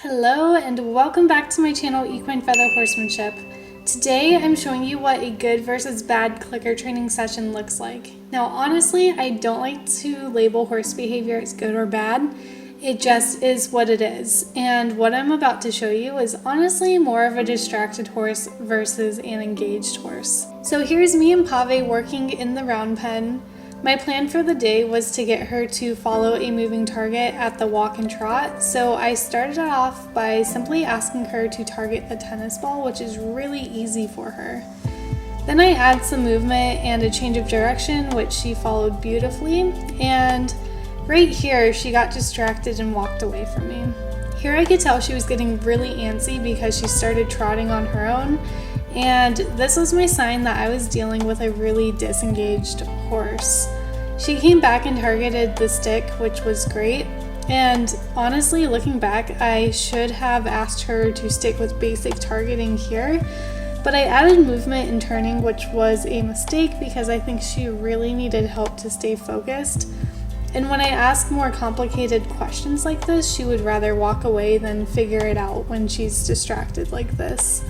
Hello and welcome back to my channel Equine Feather Horsemanship. Today I'm showing you what a good versus bad clicker training session looks like. Now honestly, I don't like to label horse behavior as good or bad. It just is what it is. And what I'm about to show you is honestly more of a distracted horse versus an engaged horse. So here's me and Pave working in the round pen. My plan for the day was to get her to follow a moving target at the walk and trot, so I started off by simply asking her to target the tennis ball, which is really easy for her. Then I add some movement and a change of direction, which she followed beautifully, and right here she got distracted and walked away from me. Here I could tell she was getting really antsy because she started trotting on her own, and this was my sign that I was dealing with a really disengaged horse. She came back and targeted the stick, which was great, and honestly looking back I should have asked her to stick with basic targeting here, but I added movement and turning, which was a mistake because I think she really needed help to stay focused. And when I ask more complicated questions like this, she would rather walk away than figure it out when she's distracted like this.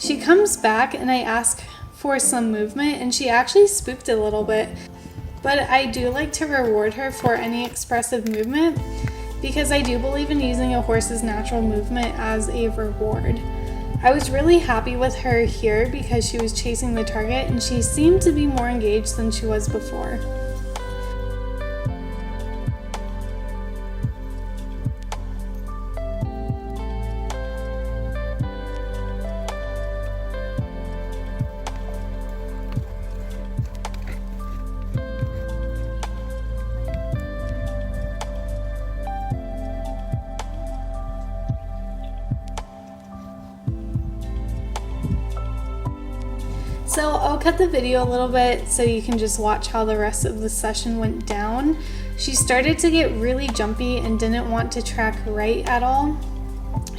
She comes back and I ask for some movement and she actually spooked a little bit, but I do like to reward her for any expressive movement because I do believe in using a horse's natural movement as a reward. I was really happy with her here because she was chasing the target and she seemed to be more engaged than she was before. So I'll cut the video a little bit so you can just watch how the rest of the session went down. She started to get really jumpy and didn't want to track right at all.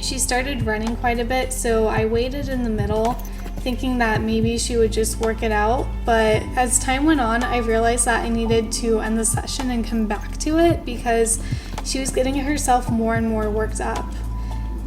She started running quite a bit, so I waited in the middle thinking that maybe she would just work it out, but as time went on I realized that I needed to end the session and come back to it because she was getting herself more and more worked up.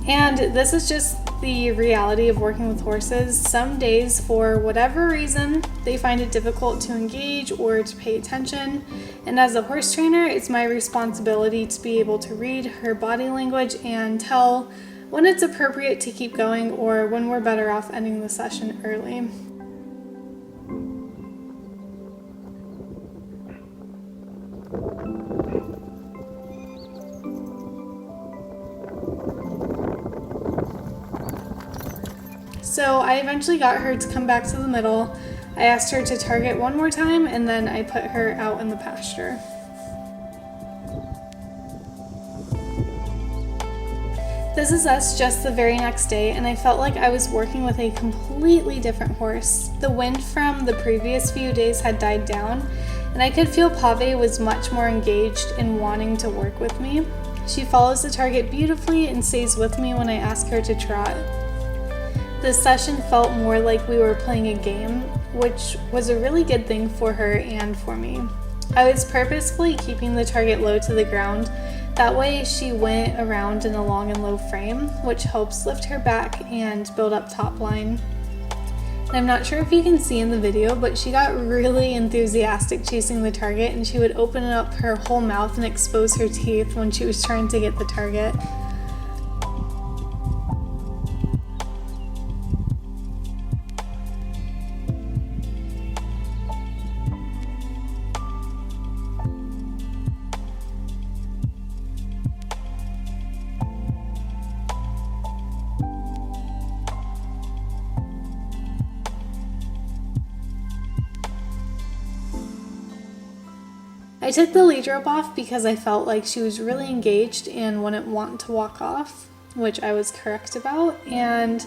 And this is just the reality of working with horses. Some days, for whatever reason, they find it difficult to engage or to pay attention. And as a horse trainer, it's my responsibility to be able to read her body language and tell when it's appropriate to keep going or when we're better off ending the session early. So I eventually got her to come back to the middle. I asked her to target one more time and then I put her out in the pasture. This is us just the very next day and I felt like I was working with a completely different horse. The wind from the previous few days had died down and I could feel Pave was much more engaged in wanting to work with me. She follows the target beautifully and stays with me when I ask her to trot. This session felt more like we were playing a game, which was a really good thing for her and for me. I was purposefully keeping the target low to the ground. That way she went around in a long and low frame, which helps lift her back and build up top line. And I'm not sure if you can see in the video, but she got really enthusiastic chasing the target and she would open up her whole mouth and expose her teeth when she was trying to get the target. I took the lead rope off because I felt like she was really engaged and wouldn't want to walk off, which I was correct about, and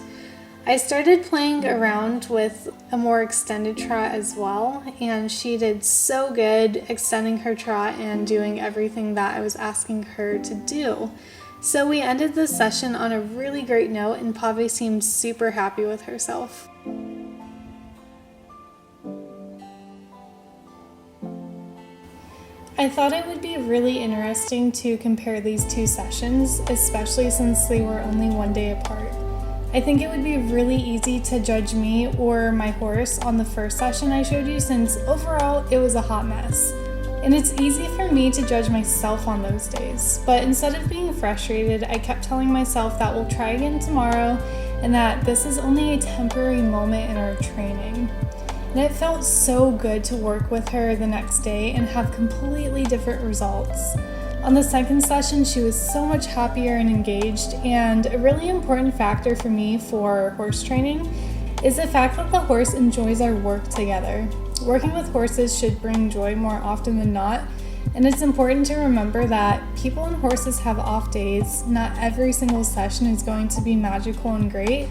I started playing around with a more extended trot as well, and she did so good extending her trot and doing everything that I was asking her to do. So we ended the session on a really great note, and Pave seemed super happy with herself. I thought it would be really interesting to compare these two sessions, especially since they were only one day apart. I think it would be really easy to judge me or my horse on the first session I showed you, since overall it was a hot mess. And it's easy for me to judge myself on those days, but instead of being frustrated, I kept telling myself that we'll try again tomorrow and that this is only a temporary moment in our training. And it felt so good to work with her the next day and have completely different results. On the second session, she was so much happier and engaged, and a really important factor for me for horse training is the fact that the horse enjoys our work together. Working with horses should bring joy more often than not, and it's important to remember that people and horses have off days. Not every single session is going to be magical and great,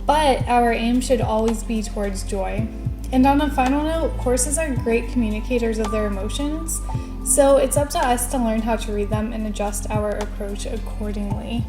but our aim should always be towards joy. And on a final note, horses are great communicators of their emotions, so it's up to us to learn how to read them and adjust our approach accordingly.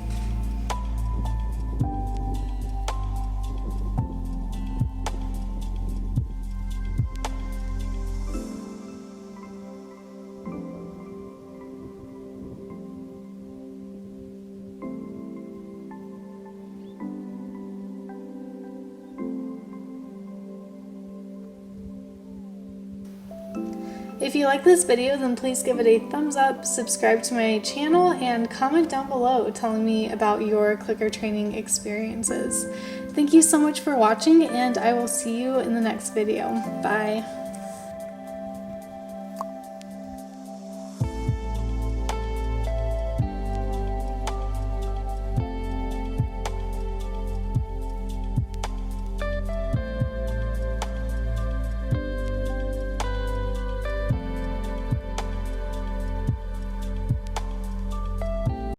If you like this video, then please give it a thumbs up, subscribe to my channel, and comment down below telling me about your clicker training experiences. Thank you so much for watching, and I will see you in the next video. Bye.